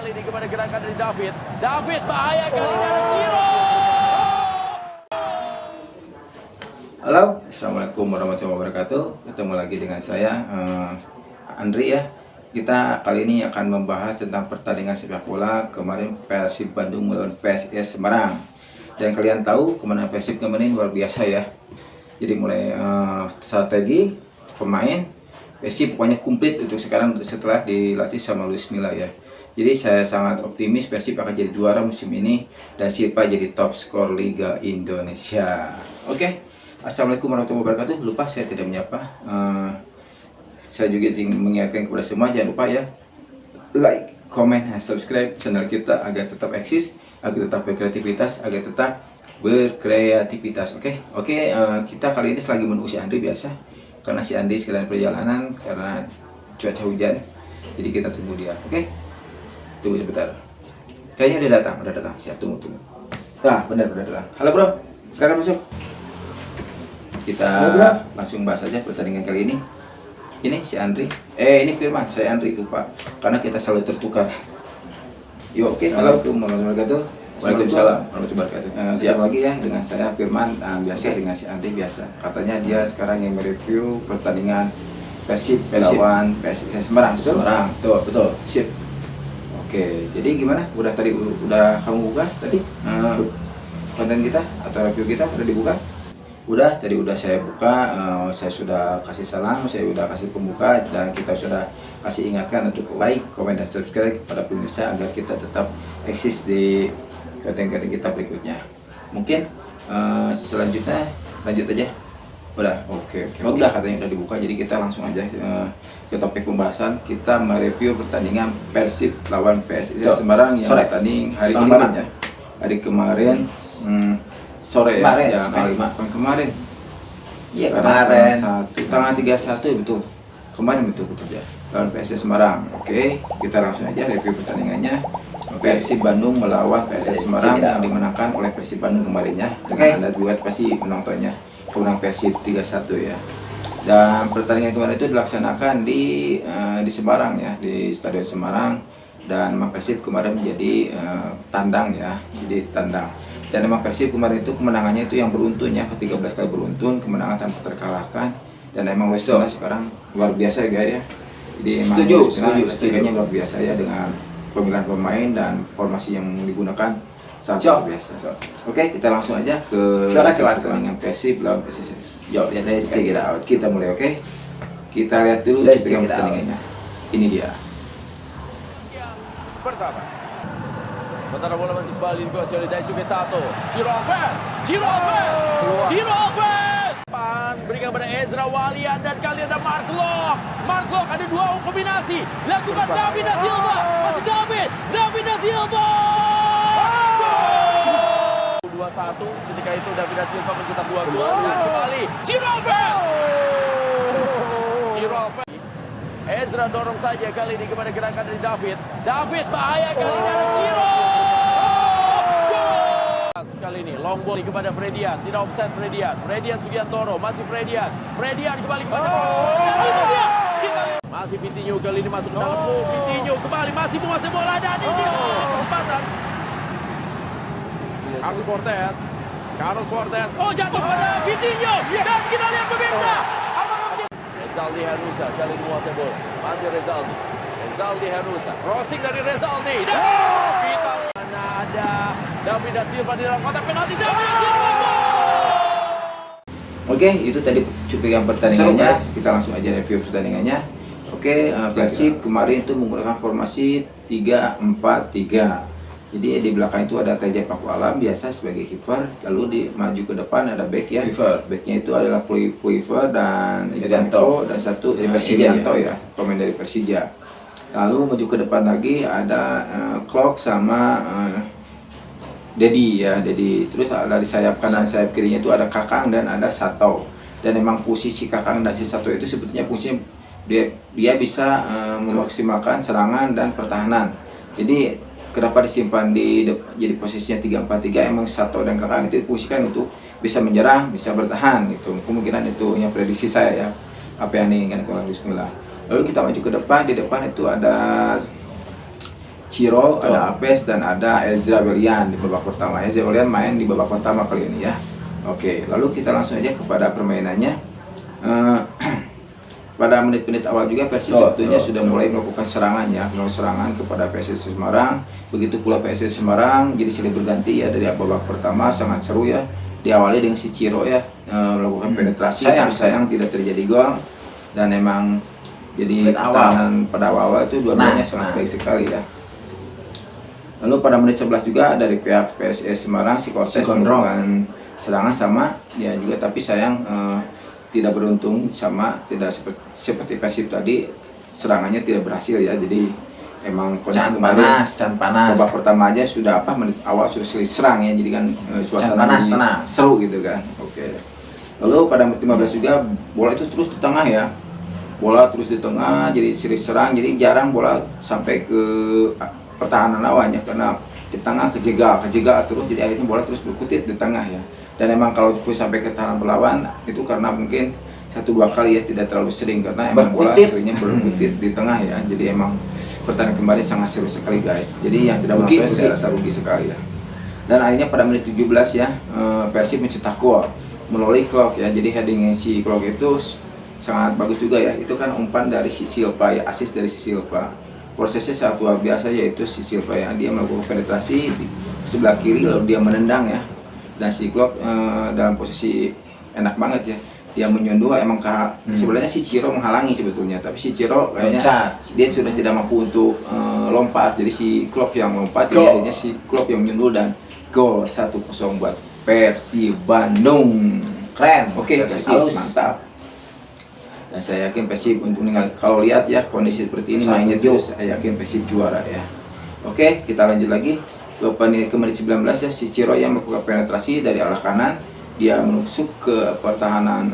kali ini kepada gerakan dari David. David bahaya kali ini ada Ciro. Halo, assalamualaikum warahmatullahi wabarakatuh. Ketemu lagi dengan saya Andri ya. Kita kali ini akan membahas tentang pertandingan sepak bola kemarin Persib Bandung melawan PSIS Semarang. Dan kalian tahu kemenangan Persib kemarin luar biasa ya. Jadi mulai strategi pemain Persib pokoknya komplit untuk sekarang setelah dilatih sama Luis Milla ya. Jadi saya sangat optimis Persib akan jadi juara musim ini dan Silva jadi top skor Liga Indonesia. Oke. Assalamualaikum warahmatullahi wabarakatuh. Lupa saya tidak menyapa. Saya juga ingin mengingatkan kepada semua, jangan lupa ya like, comment, dan subscribe channel kita agar tetap eksis, agar tetap berkreativitas, agar tetap berkreativitas. Oke, kita kali ini lagi menunggu si Andri biasa, karena si Andri sekalian perjalanan karena cuaca hujan, jadi kita tunggu dia. Oke, tunggu sebentar. Kayaknya udah datang. Siap, tunggu. Nah, benar datang. Halo bro, sekarang masuk. Kita langsung bahas aja pertandingan kali ini. Ini si Andri, ini Firman, saya Andri lupa, karena kita selalu tertukar. Yuk, oke. Assalamualaikum warahmatullahi wabarakatuh. Waalaikumsalam warahmatullahi wabarakatuh. Siap lagi ya dengan saya Firman, biasa dengan si Andri biasa. Katanya dia sekarang yang mereview pertandingan Persib lawan PSIS Semarang. Betul. Sip. Oke, jadi gimana? Udah kamu buka tadi konten kita atau review kita udah dibuka? Tadi udah saya buka, saya sudah kasih salam, saya sudah kasih pembuka, dan kita sudah kasih ingatkan untuk like, komen, dan subscribe kepada pemirsa agar kita tetap eksis di konten-konten kita berikutnya. Mungkin selanjutnya lanjut aja. Oke. Udah katanya udah dibuka, jadi kita langsung aja ke topik pembahasan. Kita mereview pertandingan Persib lawan PSIS Semarang yang bertanding hari kemarin ya. Hari kemarin. Sore ya, kemarin. Iya, kemarin. Tanggal 31 betul. Kemarin betul ya. Lawan PSIS Semarang. Oke, kita langsung aja review pertandingannya. Persib Bandung melawan PSIS Semarang yang dimenangkan oleh Persib Bandung kemarinnya. Anda juga pasti menontonnya. Kemenang Persib 3-1 ya. Dan pertandingan kemarin itu dilaksanakan di Semarang ya, di Stadion Semarang. Dan memang Persib kemarin menjadi tandang ya, jadi tandang. Dan memang Persib kemarin itu kemenangannya itu yang beruntun ya, ke-13 kali beruntun, kemenangan tanpa terkalahkan. Dan emang Luis Milla sekarang luar biasa ya. Jadi emang Luis Milla luar biasa ya dengan pemilihan pemain dan formasi yang digunakan sangat luar biasa. Oke, kita langsung aja ke pertandingan Persib lawan PSIS. Let's check it out. Kita mulai, oke? Kita lihat dulu pertandingannya. Ini dia. Pertama. Sementara bola masih kembali dikuasai oleh Daisuke Sato. Ciro Alves. Berikan kepada Ezra Walian dan kali ada Mark Locke. Ada dua kombinasi. Lakukan David da Silva. Masih David da Silva. 2-1. Ketika itu David da Silva mencetak 2 gol dan kembali Ciro Alves. Ezra dorong saja kali ini kepada gerakan dari David. David bahaya kali ini ada Ciro. Kali ini long ball kepada Fredian, tidak offside Fredian Sugiantoro, masih Fredian kembali kepada itu dia. Masih Vitinho kali ini masuk ke dalam. Vitinho kembali masih menguasai bola dan ini kesempatan. Carlos Fortes. Jatuh pada Vitinho dan kita lihat pemirsa. Rezaldi Hanusa kali ini menguasai bola. Masih Rezaldi Hanusa. Crossing dari Rezaldi. Dan kita mana ada David da Silva di dalam kotak penalti. David da Silva gol. Oke, itu tadi cuplikan pertandingannya. Kita langsung aja review pertandingannya. Oke, Persib kemarin itu menggunakan formasi 3-4-3. Jadi di belakang itu ada Teja Paku Alam biasa sebagai kiper, lalu maju ke depan ada back ya. Backnya itu adalah Puiver dan Irianto dan satu Irianto ya, pemain dari Persija. Lalu maju ke depan lagi ada Klok sama Dedi. Terus ada di sayap kanan, sayap kirinya itu ada Kakang dan ada Sato. Dan memang posisi Kakang dan si Sato itu sebetulnya fungsinya dia bisa memaksimalkan serangan dan pertahanan. Jadi kenapa disimpan jadi posisinya 3-4-3, emang Sato dan Kakang itu difungsikan untuk bisa menyerang, bisa bertahan gitu. Kemungkinan itu yang prediksi saya ya, apa yang diinginkan oleh Luis Milla. Lalu kita maju ke depan, di depan itu ada Ciro, ada Apes, dan ada Ezra Welian di babak pertama. Ezra Welian main di babak pertama kali ini ya. Oke, lalu kita langsung aja kepada permainannya. Pada menit-menit awal juga Persib sebetulnya sudah mulai melakukan serangan ya, serangan kepada PSS Semarang. Begitu pula PSS Semarang jadi silih berganti ya dari babak pertama, sangat seru ya. Diawali dengan si Ciro ya melakukan penetrasi, sayang tidak terjadi gol, dan emang jadi pertahanan pada awal itu dua-duanya sangat baik sekali ya. Lalu pada menit 11 juga dari pihak PSS Semarang si Koses melakukan serangan sama dia juga, tapi sayang tidak beruntung, sama tidak seperti Persib tadi, serangannya tidak berhasil ya. Jadi emang kondisi panas. Babak pertama aja sudah menit awal sudah serang ya, jadi kan suasana seru gitu kan. Oke. Lalu pada menit 15 juga bola itu terus di tengah ya. Bola terus di tengah, jadi seri serang, jadi jarang bola sampai ke pertahanan lawannya karena di tengah kejegal terus, jadi akhirnya bola terus berkutit di tengah ya. Dan emang kalau sampai ke tahanan pelawan itu karena mungkin 1-2 kali ya, tidak terlalu sering karena emang bola seringnya berkutit di tengah ya. Jadi emang pertandingan kembali sangat seru sekali guys. Jadi yang tidak menonton saya rasa rugi sekali ya. Dan akhirnya pada menit 17 ya Persib mencetak gol melalui Klok ya. Jadi headingnya si Klok itu sangat bagus juga ya. Itu kan umpan dari si Silva ya, assist dari si Silva. Prosesnya sangat luar biasa, yaitu si Silva ya, dia melakukan penetrasi di sebelah kiri lalu dia menendang ya. Dan si Klok dalam posisi enak banget ya, dia menyundul emang sebenarnya si Ciro menghalangi sebetulnya, tapi si Ciro kayaknya dia sudah tidak mampu untuk lompat, jadi si Klok yang lompat, jadi akhirnya si Klok yang menyundul dan gol 1-0 buat Persib Bandung. Keren. Oke, Persib mantap. Dan saya yakin Persib untuk kalau lihat ya kondisi seperti ini mainnya terus, saya yakin Persib juara ya. Oke, kita lanjut lagi ke menit 19 ya, si Ciro yang melakukan penetrasi dari arah kanan, dia menusuk ke pertahanan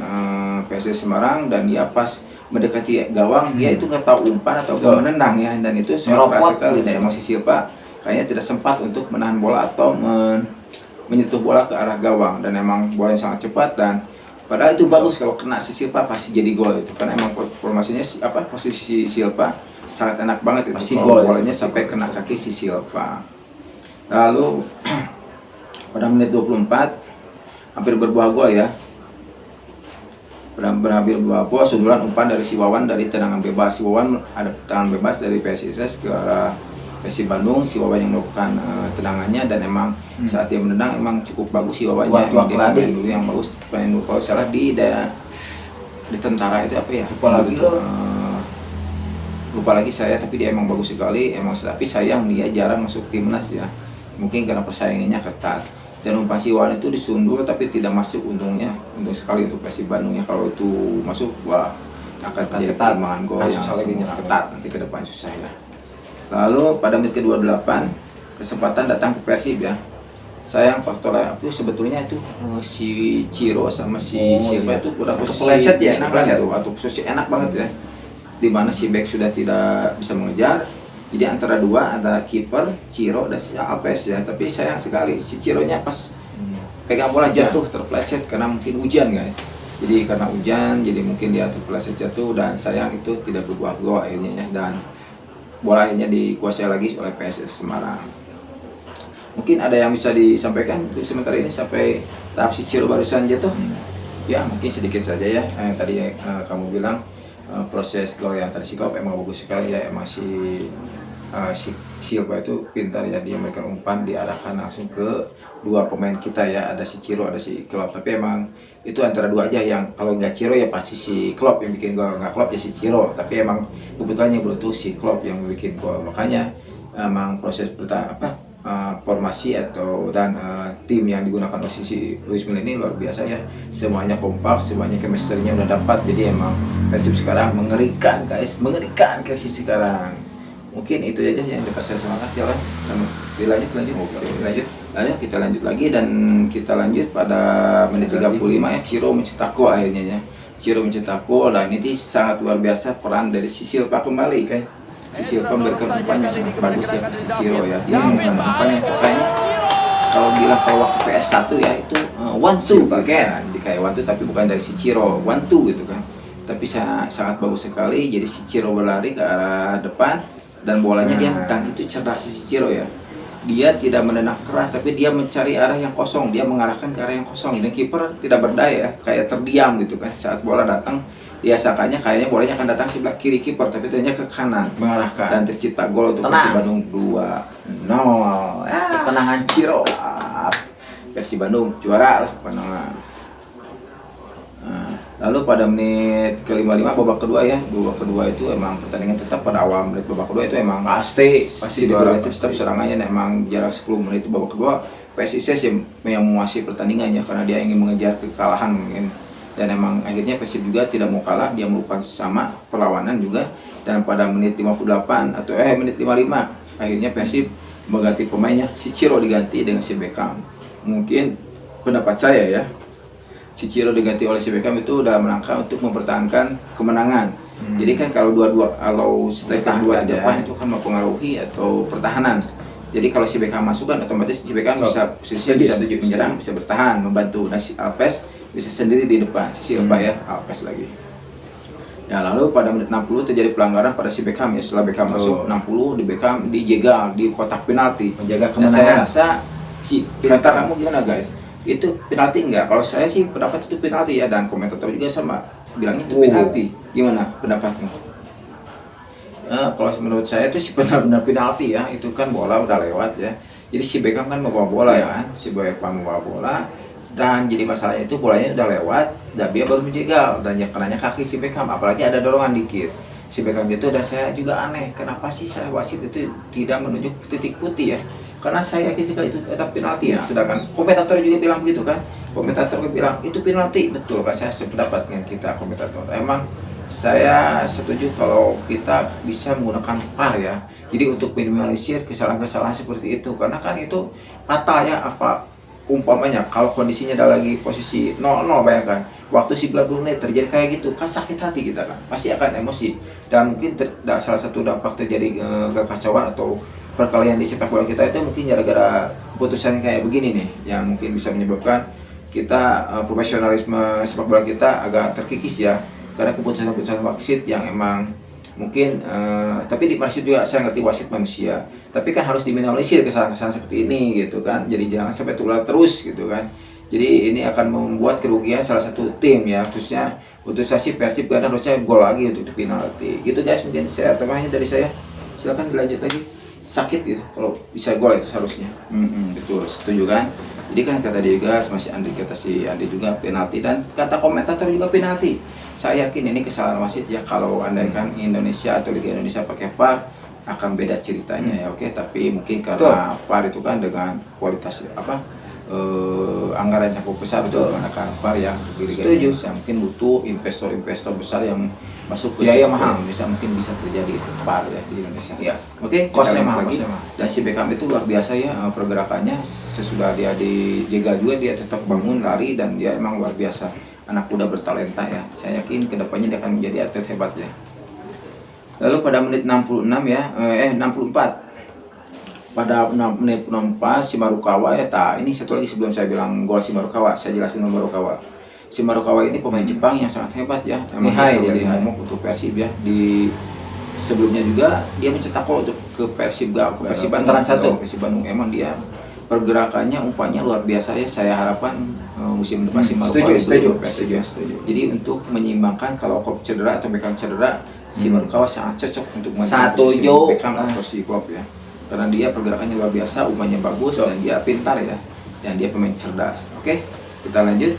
PSS Semarang dan dia pas mendekati gawang, dia itu nggak tahu umpan atau menendang ya, dan itu sangat keras sekali. Dan emang si Silva kayaknya tidak sempat untuk menahan bola atau menyentuh bola ke arah gawang, dan emang bolanya sangat cepat, dan padahal itu bagus kalau kena si Silva pasti jadi gol itu, karena emang formasinya posisi Silva sangat enak banget itu, pasti gol bolanya sampai kena kaki si Silva. Lalu pada menit 24 hampir berbuah gol ya, hampir berbuah gol, sundulan umpan dari si Wawan dari tendangan bebas. Si Wawan ada tendangan bebas dari PSIS ke arah Persib Bandung, si Wawan yang melakukan tendangannya, dan emang saat dia menendang emang cukup bagus si Wawannya. Dia main dulu yang bagus, main dulu kalau salah di tentara itu apa ya, lupa lagi saya, tapi dia emang bagus sekali emang, tapi sayang dia jarang masuk timnas ya, mungkin karena persaingannya ketat. Dan umpan si Wawan itu disundul tapi tidak masuk, untungnya untung sekali untuk Persib Bandung ya. Kalau itu masuk, wah akan terjadi pertimbangan gol yang sangat ketat nanti ke depan, susah ya. Lalu pada menit ke-28 kesempatan datang ke Persib ya. Sayang faktor itu sebetulnya itu si Ciro sama si Silva itu udah posisi enak banget tuh, atau posisi enak banget ya, dimana si back sudah tidak bisa mengejar. Jadi antara dua, ada kiper Ciro dan si Apes ya, tapi sayang sekali si Cironya pas pegang bola jatuh terpeleset karena mungkin hujan guys. Jadi karena hujan, jadi mungkin dia terpeleset jatuh, dan sayang itu tidak berbuah gol akhirnya ya, dan bola akhirnya dikuasai lagi oleh PSS Semarang. Mungkin ada yang bisa disampaikan untuk sementara ini sampai tahap si Ciro barusan jatuh? Ya mungkin sedikit saja ya. Tadi kamu bilang proses gol yang tadi si Klop emang bagus sekali ya, emang si Silva itu pintar ya, dia memberikan umpan diarahkan langsung ke dua pemain kita ya, ada si Ciro ada si Klop, tapi emang itu antara dua aja yang kalau nggak Ciro ya pasti si Klop yang bikin gol, nggak Klop ya si Ciro, tapi emang kebetulan yang beruntung si Klop yang bikin gol. Makanya emang proses formasi atau tim yang digunakan oleh si Luis Milla ini luar biasa ya, semuanya kompak, semuanya chemistry-nya udah dapat, jadi emang Persib sekarang mengerikan guys, mengerikan Persib sekarang. Mungkin itu aja yang dapat saya semangat ya lah. Lanjut kita lanjut lagi, dan kita lanjut pada menit 35 ya, Ciro mencetak gol akhirnya ya. Ciro mencetak gol, dan ini sangat luar biasa peran dari si Silva kembali kan. Si Silva memberikan umpannya sangat bagus ya ke si Ciro ya, dia memberikan umpannya sekalinya kalau bilang kalau waktu PS1 ya itu 1-2 kan, di kayak 1-2 tapi bukan dari si Ciro 1-2 gitu kan, tapi sangat bagus sekali. Jadi si Ciro berlari ke arah depan, dan bolanya dia, dan itu cerdas si Ciro ya, dia tidak menendang keras tapi dia mencari arah yang kosong, dia mengarahkan ke arah yang kosong, dan kiper tidak berdaya, kayak terdiam gitu kan saat bola datang. Dia sangkanya kayaknya bolanya akan datang sebelah kiri kiper, tapi ternyata ke kanan mengarahkan dan tercipta gol untuk Persib Bandung 2-0. Ketenangan Ciro. Persib Bandung juara lah pandangan. Lalu pada menit ke-55 babak kedua ya, babak kedua itu emang pertandingan tetap pada awal menit babak kedua itu emang pasti juara, itu tetap serangannya emang jarak 10 menit itu babak kedua PSIS yang menguasai pertandingannya karena dia ingin mengejar kekalahan mungkin. Dan emang akhirnya Persib juga tidak mau kalah, dia melakukan sama perlawanan juga, dan pada menit 58 atau menit 55 akhirnya Persib mengganti pemainnya, si Ciro diganti dengan si Beckham. Mungkin pendapat saya ya, si Ciro diganti oleh si Beckham itu udah melangkah untuk mempertahankan kemenangan. Jadi kan kalau kalau striker dua di depan itu kan mempengaruhi atau pertahanan. Jadi kalau si Beckham masuk kan otomatis si Beckham bisa posisinya bisa menyerang, bisa bertahan, membantu. Dan si Alves bisa sendiri di depan, sisi depan ya, Alves lagi. Ya lalu pada menit 60 terjadi pelanggaran pada si Beckham ya, setelah Beckham masuk 60 di Beckham dijegal di kotak penalti. Menjaga Saya kemenangan. rasa kata kamu gimana guys? Itu penalti enggak? Kalau saya sih pendapat itu penalti ya, dan komentator juga sama bilangnya itu penalti. Gimana pendapatmu? Kalau menurut saya itu sih benar-benar penalti ya, itu kan bola udah lewat ya. Jadi si Beckham kan membawa bola ya kan, si Beckham membawa bola, dan jadi masalahnya itu bolanya udah lewat dan dia baru menjegal, dan yang kenanya kaki si Beckham, apalagi ada dorongan dikit. Si Beckham itu, dan saya juga aneh kenapa sih saya wasit itu tidak menunjuk titik putih ya, karena saya yakin sekali itu ada penalti ya. Sedangkan komentator juga bilang begitu kan, komentator bilang itu penalti, betul kan, saya sependapat dengan kita komentator. Emang saya setuju kalau kita bisa menggunakan VAR ya, jadi untuk minimalisir kesalahan-kesalahan seperti itu, karena kan itu fatal ya. Apa umpamanya kalau kondisinya ada lagi posisi 0-0, bayangkan waktu 90 menit terjadi kayak gitu, kan sakit hati kita kan, pasti akan emosi, dan mungkin salah satu dampak terjadi kekacauan atau perkelahian di sepak bola kita itu mungkin gara-gara keputusan kayak begini nih, yang mungkin bisa menyebabkan kita profesionalisme sepak bola kita agak terkikis ya, karena keputusan-keputusan wasit yang emang mungkin tapi di wasit juga saya ngerti wasit manusia, tapi kan harus diminimalisir kesalahan-kesalahan seperti ini gitu kan, jadi jangan sampai terulang terus gitu kan. Jadi ini akan membuat kerugian salah satu tim ya, khususnya untuk si Persib karena harusnya gol lagi untuk penalti gitu guys. Mungkin saya tambahannya dari saya, silakan dilanjut lagi. Sakit gitu kalau bisa gol itu seharusnya. Betul, setuju kan. Jadi kan kata dia juga, masih Andi, kata si Andi juga penalti, dan kata komentator juga penalti. Saya yakin ini kesalahan wasit ya, kalau andaikan Indonesia atau Liga Indonesia pakai VAR akan beda ceritanya ya, oke. Tapi mungkin karena VAR itu kan dengan kualitas anggaran yang cukup besar, betul, menggunakan VAR yang di Liga Indonesia mungkin butuh investor-investor besar yang masuk ke mahal, mungkin bisa terjadi itu VAR ya di Indonesia. Ya, oke, kosnya mahal lagi. Dan si Beckham itu luar biasa ya, pergerakannya sesudah dia dijegal juga dia tetap bangun lari, dan dia emang luar biasa, anak muda bertalenta ya. Saya yakin kedepannya dia akan menjadi atlet hebat ya. Lalu pada menit 66 ya, 64. Pada menit 64 si Marukawa ya, ini satu lagi sebelum saya bilang gol si Marukawa, saya jelasin Marukawa. Si Marukawa ini pemain Jepang yang sangat hebat ya, dia momok untuk Persib ya. Di sebelumnya juga dia mencetak gol untuk ke Persib Persib Bandung. Emang dia pergerakannya umpannya luar biasa ya. Saya harapkan musim depan si Marukawa setuju. Jadi untuk menyeimbangkan kalau Kop cedera atau Beckham cedera, si Marukawa sangat cocok untuk Setuju Beckham atau si Klopp ya. Karena dia pergerakannya luar biasa, umpannya bagus, dan dia pintar ya, dan dia pemain cerdas. Oke, kita lanjut.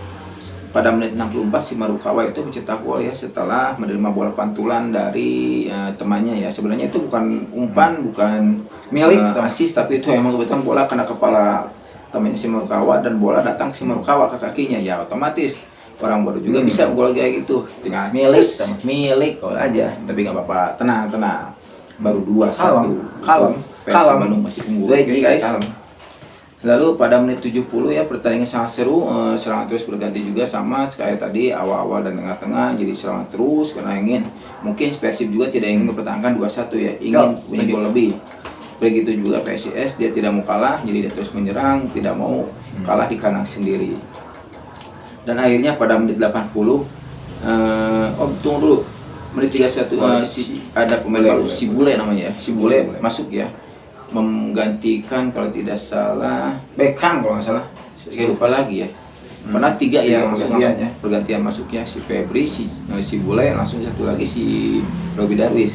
Pada menit 64 si Marukawa itu mencetak gol ya, setelah menerima bola pantulan dari temannya ya. Sebenarnya itu bukan umpan, bukan milik atau asis, tapi itu emang kebetulan bola kena kepala temannya si Marukawa, dan bola datang si Marukawa ke kakinya ya, otomatis orang baru juga bisa gol kayak gitu, tinggal milik gol aja. Tapi nggak apa-apa, tenang, baru 2-1, kalem. Persib Bandung masih unggul, guys. Lalu pada menit 70 ya, pertandingan sangat seru, serangan terus berganti juga sama kayak tadi, awal-awal dan tengah-tengah, jadi serangan terus karena mungkin Persib juga tidak ingin mempertahankan 2-1 ya, ingin punya gol lebih. Begitu juga PSIS, dia tidak mau kalah, jadi dia terus menyerang, tidak mau kalah di kandang sendiri. Dan akhirnya pada menit 80, tunggu dulu. menit 31 ada pemain baru si Bule namanya ya. Si Bule masuk ya. Menggantikan kalau tidak salah Beckham kalau nggak salah. Saya lupa lagi ya. Pernah 3 yang masuk langsung ya. Pergantian masuk ya si Febri, si Bule, langsung satu lagi si Robby Darwish.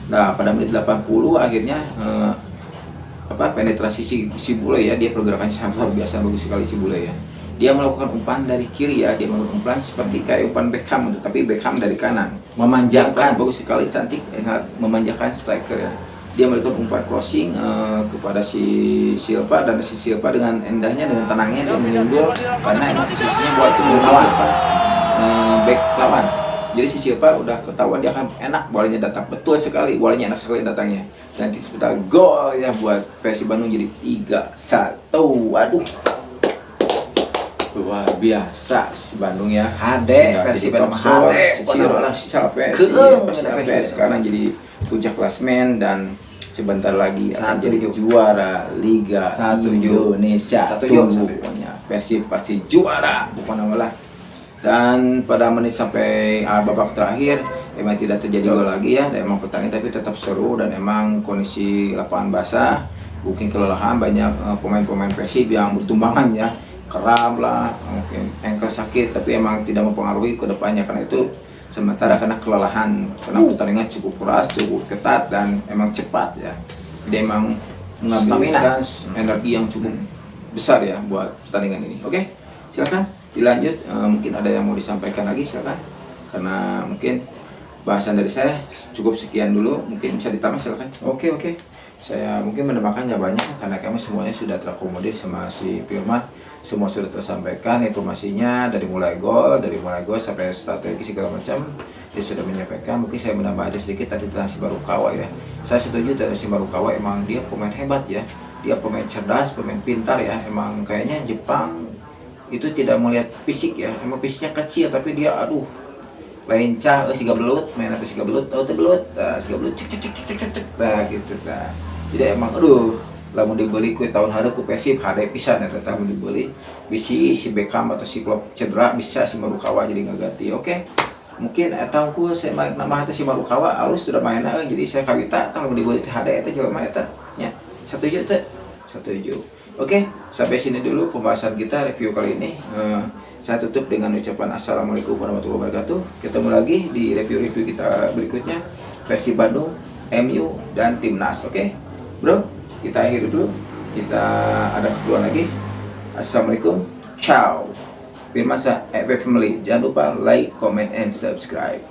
Nah, pada menit 80 akhirnya penetrasi si Bule ya, dia pergerakannya sangat luar biasa, bagus sekali si Bule ya. Dia melakukan umpan dari kiri ya, dia melakukan umpan seperti kayak umpan Beckham, tapi Beckham dari kanan. Memanjakan, bagus sekali, cantik, memanjakan striker ya. Dia melakukan umpan crossing kepada si Silva, dan si Silva dengan indahnya, dengan tenangnya dia menyundul karena emang posisinya buat itu melawan back lawan. Jadi si Silva udah ketahuan dia akan enak bolanya datang, betul sekali, bolanya enak sekali datangnya. Nanti sebentar gol ya buat Persib Bandung, jadi 3-1. Waduh, luar biasa si Bandung ya. Hade Persib Bandung, hade si Ciro lah, si Salpes, sekarang jadi puncak klasmen dan sebentar lagi akan jadi juara Liga Indonesia. Pokoknya Persib pasti juara, bukan nama lah. Dan pada menit sampai babak terakhir emang tidak terjadi gol lagi ya, dan emang pertandingan tapi tetap seru, dan emang kondisi lapangan basah, mungkin kelelahan banyak pemain-pemain Persib yang bertumbangan ya, kram lah, mungkin ankle sakit, tapi emang tidak mempengaruhi ke depannya karena itu sementara, karena kelelahan, karena pertandingan cukup keras, cukup ketat, dan emang cepat ya. Jadi emang menghabiskan energi yang cukup besar ya buat pertandingan ini. Oke, silakan dilanjut. Mungkin ada yang mau disampaikan lagi, silakan. Karena mungkin bahasan dari saya cukup sekian dulu, mungkin bisa ditambah, silakan. Oke. Saya mungkin menambahkannya banyak karena kami semuanya sudah terakomodir sama si Firman. Semua sudah tersampaikan informasinya dari mulai gol sampai strategi segala macam dia sudah menyampaikan. Mungkin saya menambah aja sedikit tadi tentang si Barukawa ya. Saya setuju dengan si Barukawa, emang dia pemain hebat ya. Dia pemain cerdas, pemain pintar ya. Emang kayaknya Jepang itu tidak melihat fisik ya. Emang fisiknya kecil tapi dia lincah, siga belut, main atau siga belut, siga belut cek gitu. Jadi emang lamun dibeli ku tahun hari ku Persib hade pisan eta tahun dibeli bisi si Beckham atau si Klopp cedera bisa si Barukawa jadi ngaganti. Oke. Mungkin eta ku saya nama eta si Barukawa alus sudah main jadi saya kawita tang dibeli teh hade eta jelema eta nya. Setuju teh? Setuju. Oke, sampai sini dulu pembahasan kita review kali ini. Saya tutup dengan ucapan assalamualaikum warahmatullahi wabarakatuh. Ketemu lagi di review-review kita berikutnya, Persib Bandung, MU, dan Timnas. Oke, bro, kita akhiri dulu. Kita ada keperluan lagi. Assalamualaikum, ciao. Firman FF Family, jangan lupa like, comment, and subscribe.